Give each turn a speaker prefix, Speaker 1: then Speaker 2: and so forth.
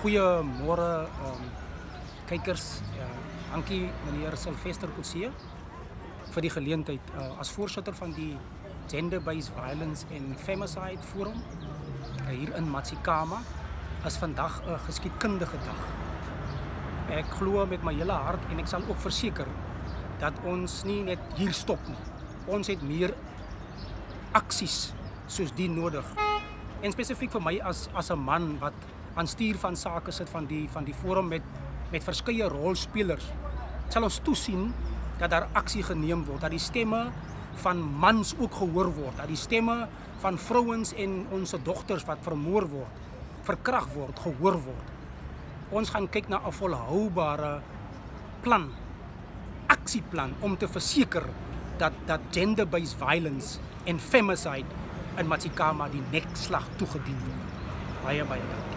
Speaker 1: Goeiemôre kykers. Dankie meneer Sylvester Kutsie vir die geleentheid. As voorsitter van die Gender-Based Violence and Femicide Forum hier in Matsikama is vandag 'n geskiedkundige dag. Ek glo met my hele hart en ek sal ook verseker dat ons nie net hier stop nie. Ons het meer aksies soos die nodig. En spesifiek vir my as 'n man wat aan stuur van sake sit van die forum met verskeie rolspelers, sal ons toesien dat daar aksie geneem word, dat die stemme van mans ook gehoor word, dat die stemme van vrouens en ons dogters wat vermoor word, verkragt word, gehoor word. Ons gaan kyk na 'n volhoubare plan, aksieplan om te verseker dat gender-based violence en femicide in Matsikama die nekslag toegedien word. Baie dankie.